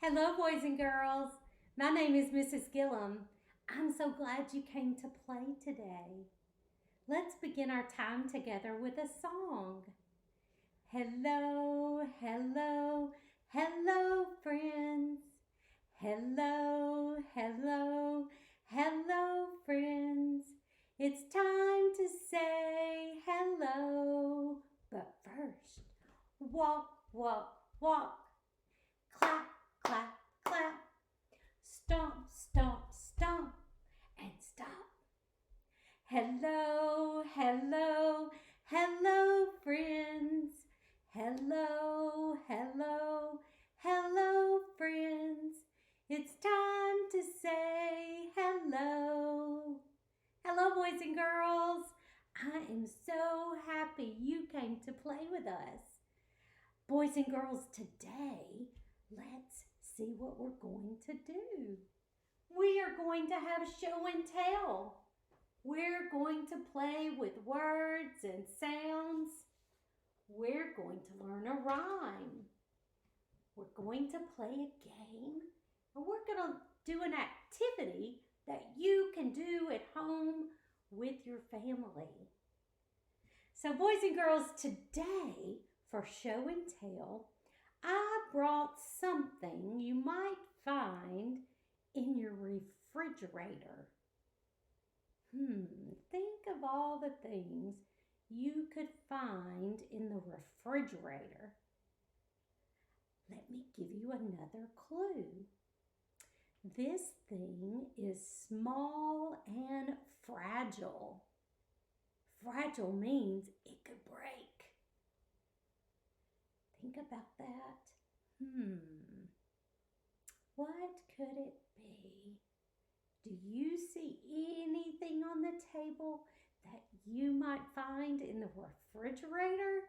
Hello, boys and girls. My name is Mrs. Gillum. I'm so glad you came to play today. Let's begin our time together with a song. Hello, hello, hello, friends. Hello, hello, hello, friends. It's time to say hello. But first, walk, walk, walk. Clap, clap, clap. Stomp, stomp, stomp, and stop. Hello, hello, hello, friends. Hello, hello, hello, friends. It's time to say hello. Hello, boys and girls. I am so happy you came to play with us. Boys and girls, today, let's see what we're going to do. We are going to have show and tell. We're going to play with words and sounds. We're going to learn a rhyme. We're going to play a game. And we're going to do an activity that you can do at home with your family. So, boys and girls, today for show and tell, I brought something you might find in your refrigerator. Think of all the things you could find in the refrigerator. Let me give you another clue. This thing is small and fragile. Fragile means it could break. Think about that. What could it be? Do you see anything on the table that you might find in the refrigerator?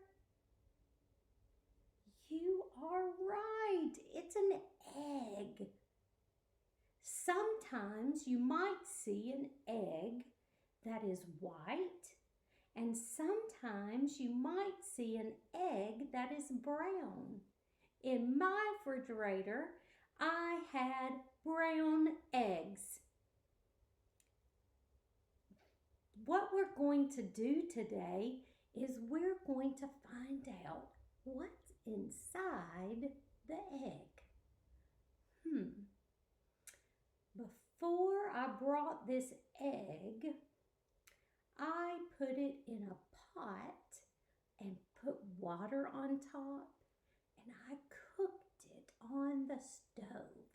You are right. It's an egg. Sometimes you might see an egg that is white, and sometimes you might see an egg that is brown. In my refrigerator, I had brown eggs. What we're going to do today is we're going to find out what's inside the egg. Before I brought this egg, I put it in a pot and put water on top, and I cooked it on the stove.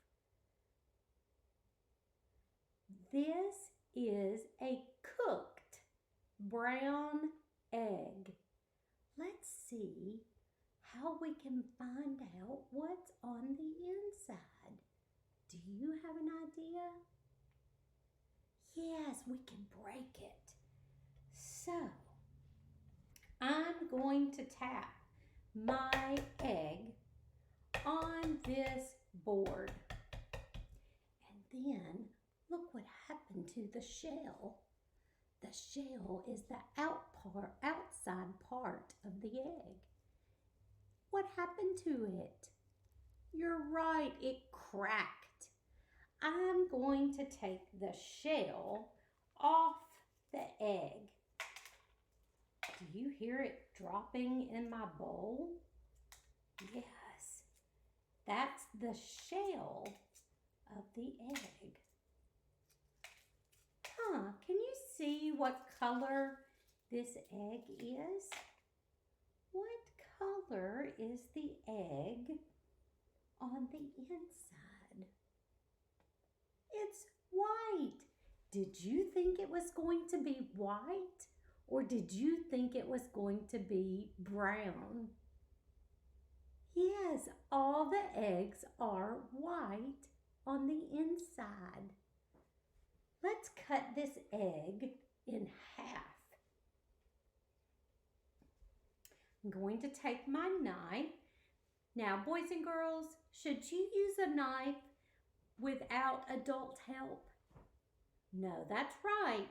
This is a cooked brown egg. Let's see how we can find out what's on the inside. Do you have an idea? Yes, we can break it. So, I'm going to tap my egg on this board. And then, look what happened to the shell. The shell is the outside part of the egg. What happened to it? You're right, it cracked. I'm going to take the shell off the egg. Do you hear it dropping in my bowl? Yes, that's the shell of the egg. Can you see what color this egg is? What color is the egg on the inside? It's white. Did you think it was going to be white, or did you think it was going to be brown? Yes, all the eggs are white on the inside. Let's cut this egg in half. I'm going to take my knife. Now, boys and girls, should you use a knife without adult help? No, that's right.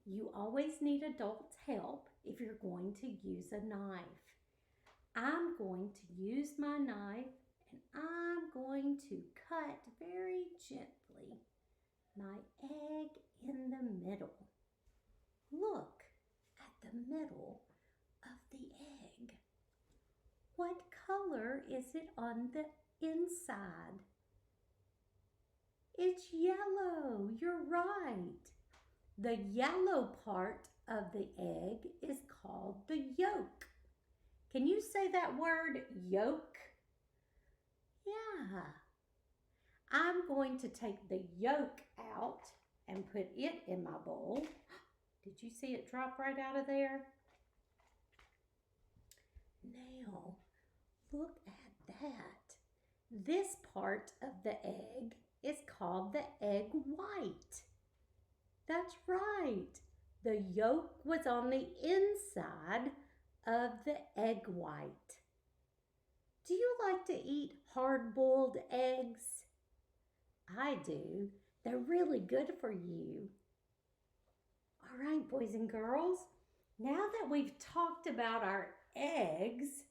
You always need adult help if you're going to use a knife. I'm going to use my knife and I'm I'm going to cut very gently my egg in the middle. Look at the middle of the egg. What color is it on the inside? It's yellow. You're right. The yellow part of the egg is called the yolk. Can you say that word, yolk? Yeah. I'm going to take the yolk out and put it in my bowl. Did you see it drop right out of there? Now, look at that. This part of the egg is called the egg white. That's right. The yolk was on the inside of the egg white. Do you like to eat hard-boiled eggs? I do. They're really good for you. All right, boys and girls. Now that we've talked about our eggs,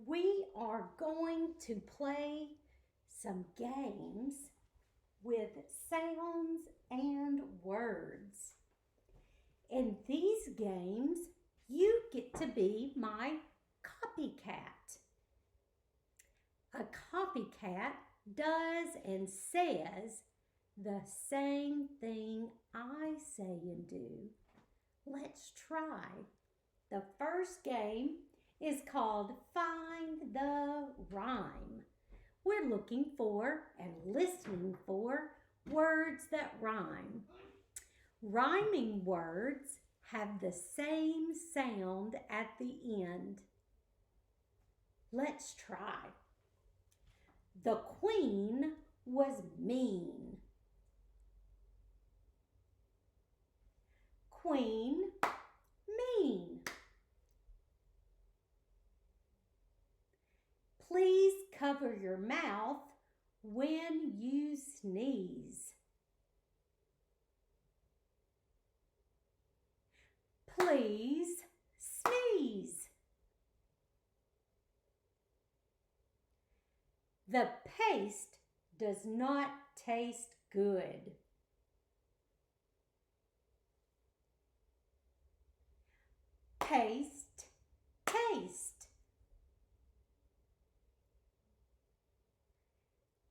we are going to play some games with sounds and words. In these games, you get to be my copycat. A copycat does and says the same thing I say and do. Let's try. The first game is called Find the Rhyme. We're looking for and listening for words that rhyme. Rhyming words have the same sound at the end. Let's try. The queen was mean. Queen, mean. Please cover your mouth when you sneeze. Please sneeze. The paste does not taste good. Paste, taste.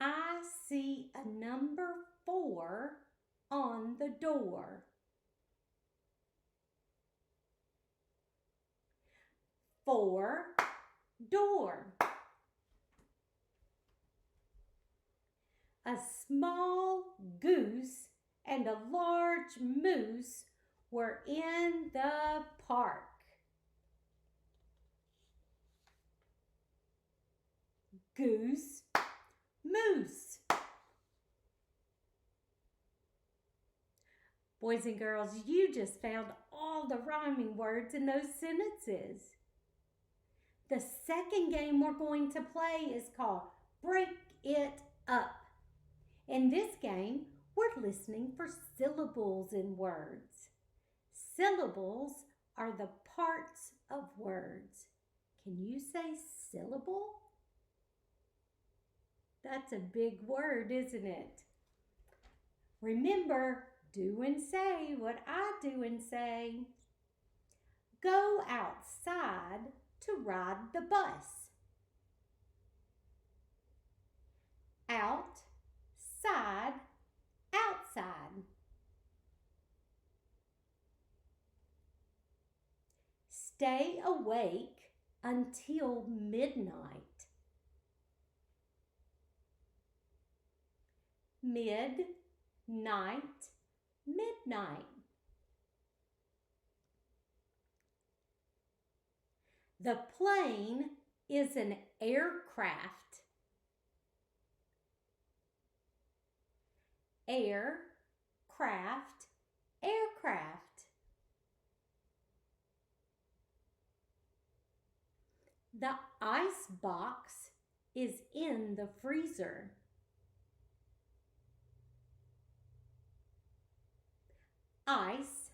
I see a number 4 on the door. 4, door. A small goose and a large moose were in the park. Goose, moose. Boys and girls, you just found all the rhyming words in those sentences. The second game we're going to play is called Break It Up. In this game, we're listening for syllables in words. Syllables are the parts of words. Can you say syllable? That's a big word, isn't it? Remember, do and say what I do and say. Go outside to ride the bus. Outside, outside. Stay awake until midnight. Midnight, midnight. The plane is an aircraft. Aircraft, aircraft. The ice box is in the freezer. Ice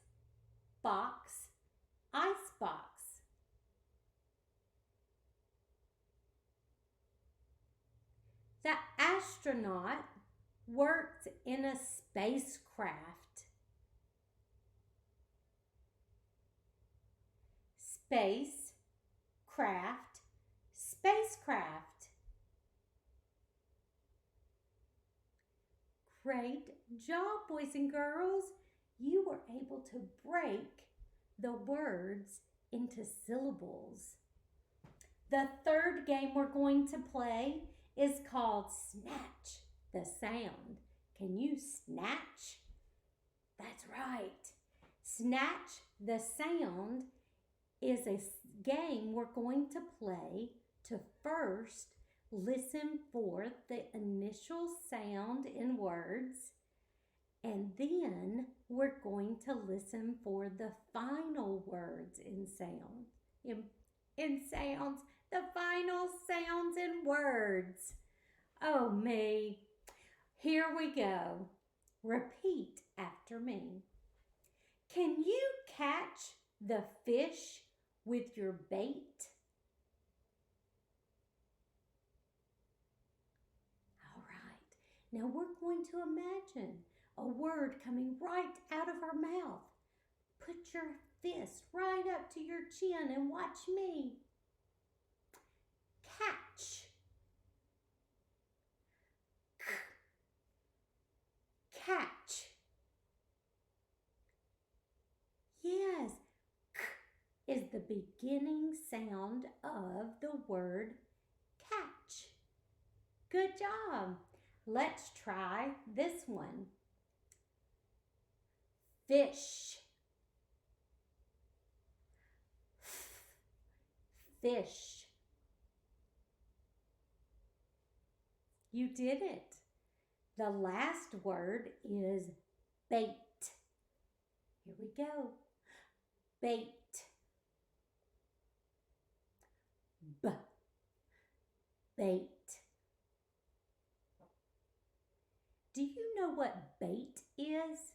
box, ice box. The astronaut worked in a spacecraft. Space, craft, spacecraft. Great job, boys and girls. You were able to break the words into syllables. The third game we're going to play is called Snatch the Sound. Can you snatch? That's right. Snatch the Sound is a game we're going to play to first listen for the initial sound in words, and then we're going to listen for the final words in sound. In sounds, the final sounds in words. Oh me. Here we go. Repeat after me. Can you catch the fish with your bait? All right. Now we're going to imagine a word coming right out of our mouth. Put your fist right up to your chin and watch me. Catch. Catch. Yes, k is the beginning sound of the word catch. Good job. Let's try this one. Fish. Fish. You did it. The last word is bait. Here we go. Bait. Bait. Do you know what bait is?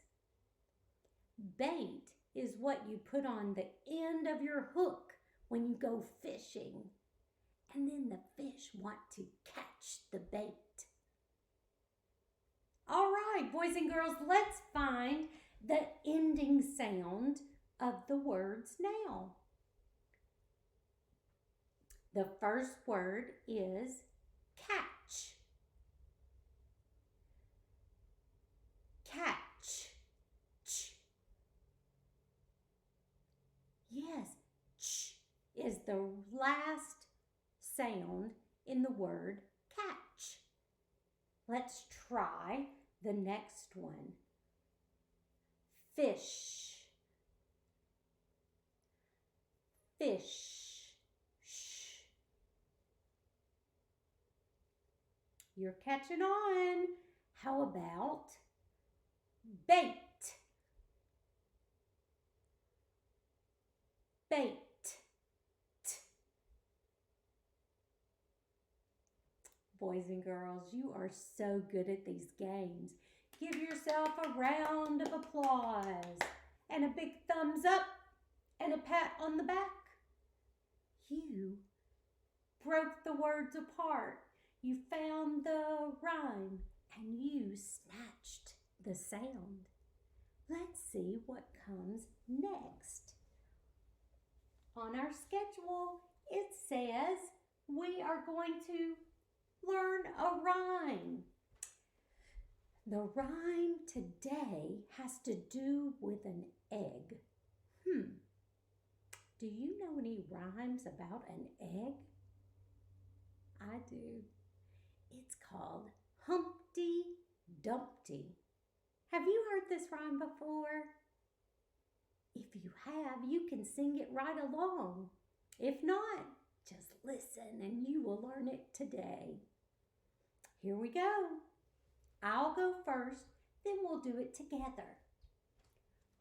Bait is what you put on the end of your hook when you go fishing, and then the fish want to catch the bait. All right, boys and girls, let's find the ending sound of the words now. The first word is catch. Catch. Ch. Yes, ch is the last sound in the word catch. Let's try the next one. Fish. Fish. Shh. You're catching on. How about bait? Bait. T. Boys and girls, you are so good at these games. Give yourself a round of applause and a big thumbs up and a pat on the back. You broke the words apart. You found the rhyme and you snatched the sound. Let's see what comes next. On our schedule, it says we are going to learn a rhyme. The rhyme today has to do with an egg. Do you know any rhymes about an egg? I do. It's called Humpty Dumpty. Have you heard this rhyme before? If you have, you can sing it right along. If not, just listen and you will learn it today. Here we go. I'll go first, then we'll do it together.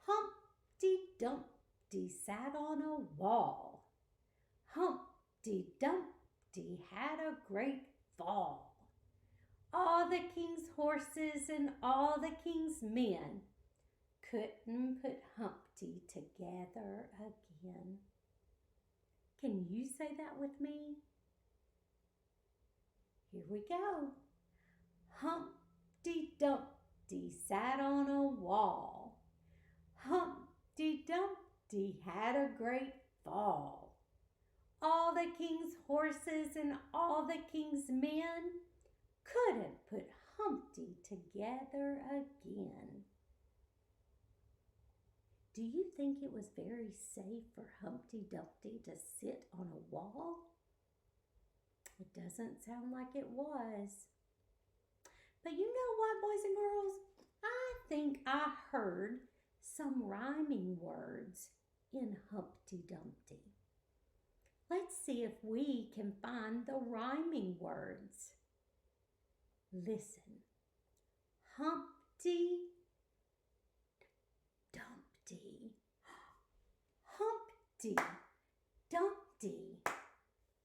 Humpty Dumpty sat on a wall. Humpty Dumpty had a great fall. All the king's horses and all the king's men couldn't put Humpty together again. Can you say that with me? Here we go. Humpty Dumpty sat on a wall. Humpty Dumpty had a great fall. All the king's horses and all the king's men couldn't put Humpty together again. Do you think it was very safe for Humpty Dumpty to sit on a wall? It doesn't sound like it was. But you know what, boys and girls? I think I heard some rhyming words in Humpty Dumpty. Let's see if we can find the rhyming words. Listen. Humpty Dumpty. Humpty Dumpty.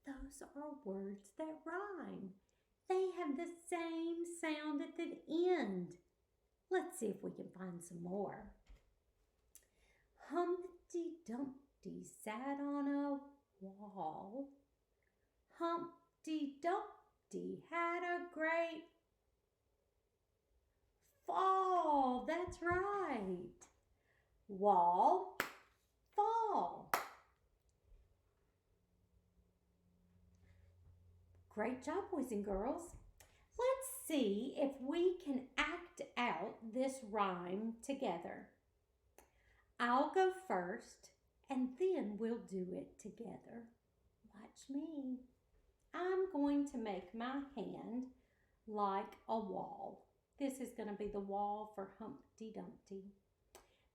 Those are words that rhyme. They have the same sound at the end. Let's see if we can find some more. Humpty Dumpty sat on a wall. Humpty Dumpty had a great fall. That's right. Wall, fall. Great job, boys and girls. Let's see if we can act out this rhyme together. I'll go first and then we'll do it together. Watch me. I'm going to make my hand like a wall. This is going to be the wall for Humpty Dumpty.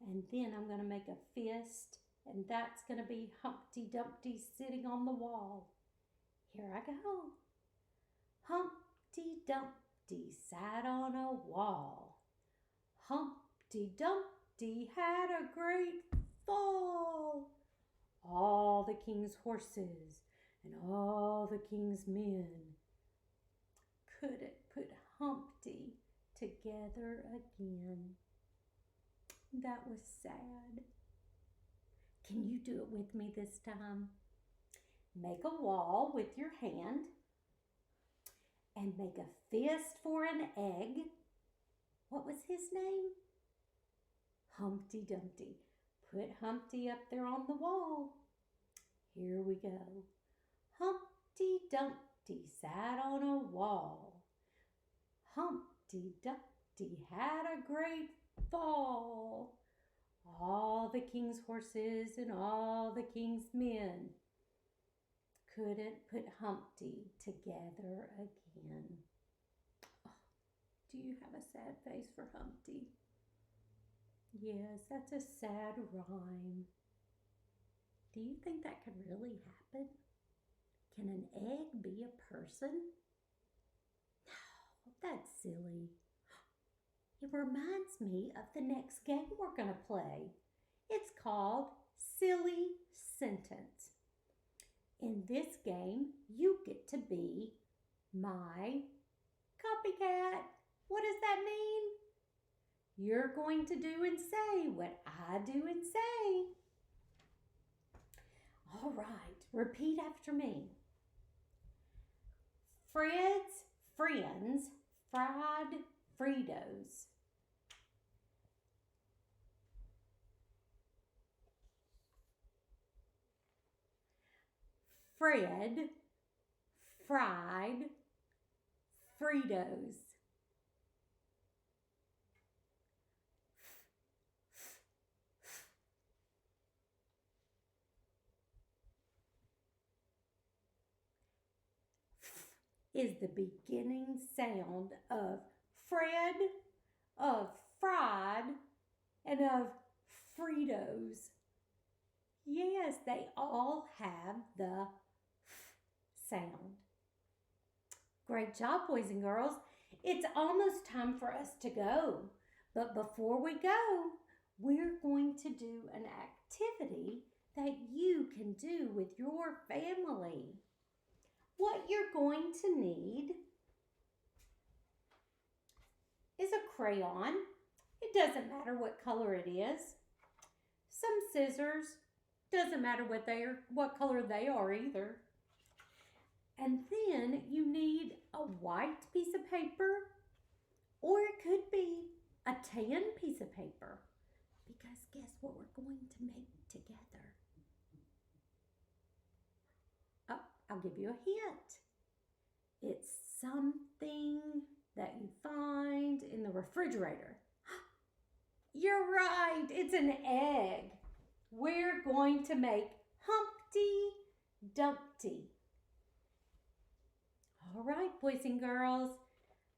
And then I'm going to make a fist, and that's going to be Humpty Dumpty sitting on the wall. Here I go. Humpty Dumpty sat on a wall. Humpty Dumpty had a great fall. All the king's horses and all the king's men couldn't put Humpty together again. That was sad. Can you do it with me this time? Make a wall with your hand and make a fist for an egg. What was his name? Humpty Dumpty. Put Humpty up there on the wall. Here we go. Humpty Dumpty sat on a wall. Humpty Dumpty had a great fall. All the king's horses and all the king's men couldn't put Humpty together again. Oh, do you have a sad face for Humpty? Yes, that's a sad rhyme. Do you think that could really happen? Can an egg be a person? No, that's silly. It reminds me of the next game we're going to play. It's called Silly Sentence. In this game, you get to be my copycat. What does that mean? You're going to do and say what I do and say. All right, repeat after me. Fred's friends fried Fritos. Fred fried Fritos. Is the beginning sound of Fred, of fried, and of Fritos. Yes, they all have the f sound. Great job, boys and girls. It's almost time for us to go. But before we go, we're going to do an activity that you can do with your family. What you're going to need is a crayon. It doesn't matter what color it is. Some scissors. Doesn't matter what color they are either. And then you need a white piece of paper Or it could be a tan piece of paper. Because guess what we're going to make together? Oh, I'll give you a hint. It's something that you find in the refrigerator. You're right, it's an egg. We're going to make Humpty Dumpty. All right, boys and girls,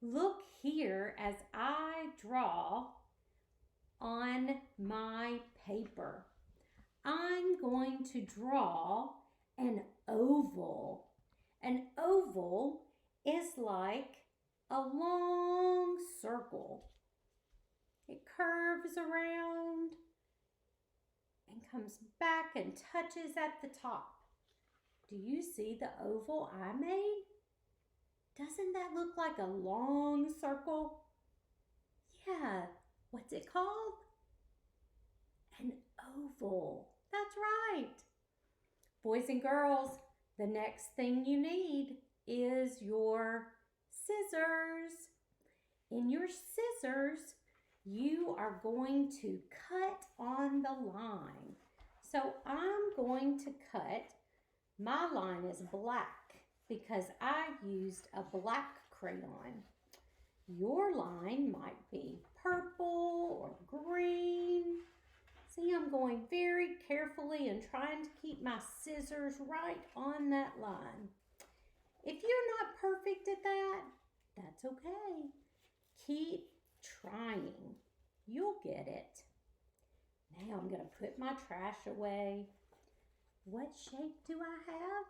look here as I draw on my paper. I'm going to draw an oval. An oval is like a long circle. It curves around and comes back and touches at the top. Do you see the oval I made? Doesn't that look like a long circle? Yeah, what's it called? An oval. That's right. Boys and girls, the next thing you need is your scissors. In your scissors, you are going to cut on the line. So I'm going to cut, my line is black because I used a black crayon. Your line might be purple or green. See, I'm going very carefully and trying to keep my scissors right on that line. If you're not perfect at that, that's okay. Keep trying. You'll get it. Now I'm going to put my trash away. What shape do I have?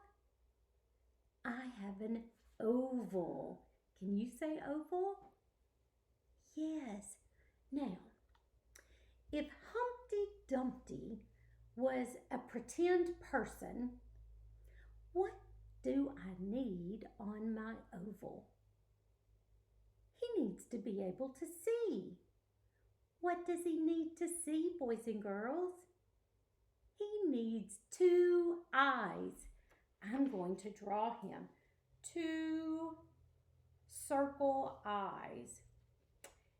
I have an oval. Can you say oval? Yes. Now, if Humpty Dumpty was a pretend person, what do I need on my oval? He needs to be able to see. What does he need to see, boys and girls? He needs 2 eyes. I'm going to draw him 2 circle eyes.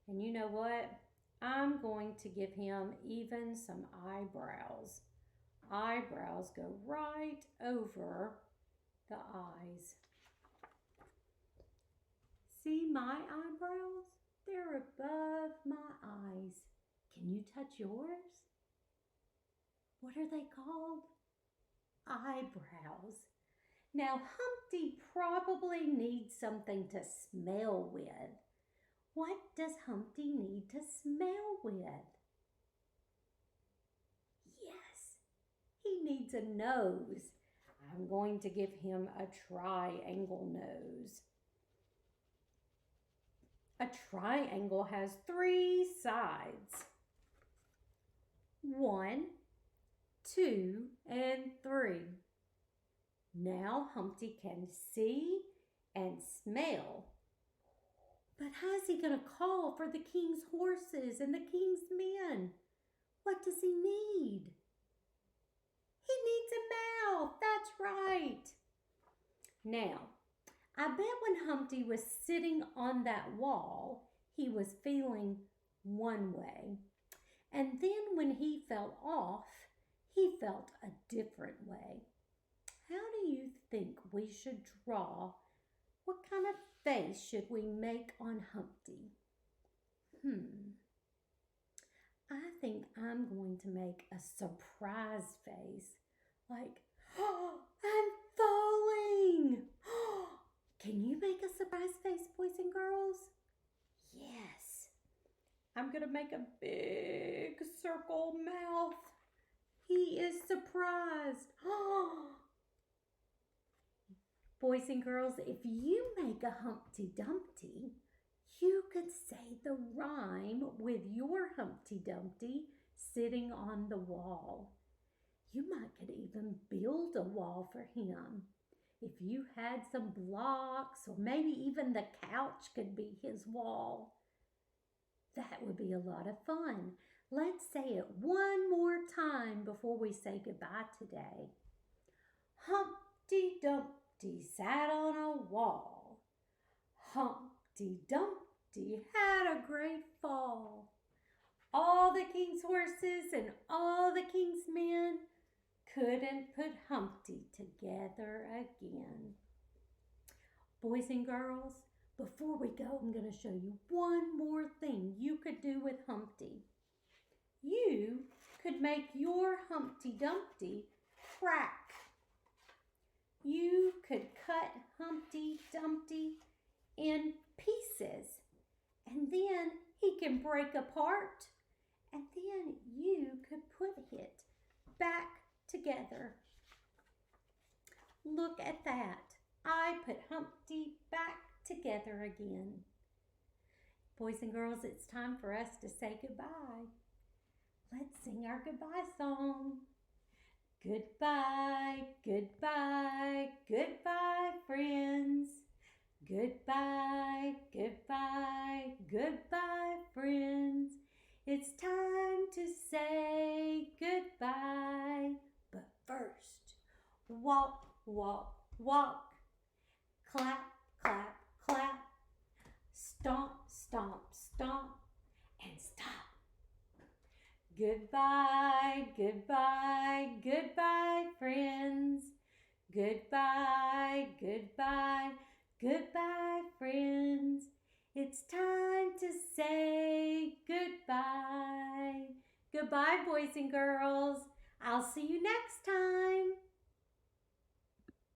And you know what? I'm going to give him even some eyebrows. Eyebrows go right over the eyes. See my eyebrows? They're above my eyes. Can you touch yours? What are they called? Eyebrows. Now, Humpty probably needs something to smell with. What does Humpty need to smell with? Yes, he needs a nose. I'm going to give him a triangle nose. A triangle has 3 sides. 1, 2, and 3. Now Humpty can see and smell. But how's he going to call for the king's horses and the king's men? What does he need? He needs a mouth. That's right. Now, I bet when Humpty was sitting on that wall, he was feeling one way. And then when he fell off, he felt a different way. How do you think we should draw? What kind of face should we make on Humpty? I think I'm going to make a surprise face. Like, oh, I'm falling. Can you make a surprise face, boys and girls? Yes. I'm going to make a big circle mouth. He is surprised. Boys and girls, if you make a Humpty Dumpty, you could say the rhyme with your Humpty Dumpty sitting on the wall. You could even build a wall for him. If you had some blocks, or maybe even the couch could be his wall. That would be a lot of fun. Let's say it one more time before we say goodbye today. Humpty Dumpty sat on a wall. Humpty Dumpty Humpty had a great fall. All the king's horses and all the king's men couldn't put Humpty together again. Boys and girls, before we go, I'm going to show you one more thing you could do with Humpty. You could make your Humpty Dumpty crack. You could cut Humpty Dumpty in pieces, and then he can break apart, and then you could put it back together. Look at that. I put Humpty back together again. Boys and girls, it's time for us to say goodbye. Let's sing our goodbye song. Goodbye, goodbye, goodbye, friends. Goodbye, goodbye, goodbye, friends. It's time to say goodbye. But first, walk, walk, walk. Clap, clap, clap. Stomp, stomp, stomp, and stop. Goodbye, goodbye, goodbye, friends. Goodbye, goodbye, goodbye, friends. It's time to say goodbye. Goodbye, boys and girls. I'll see you next time.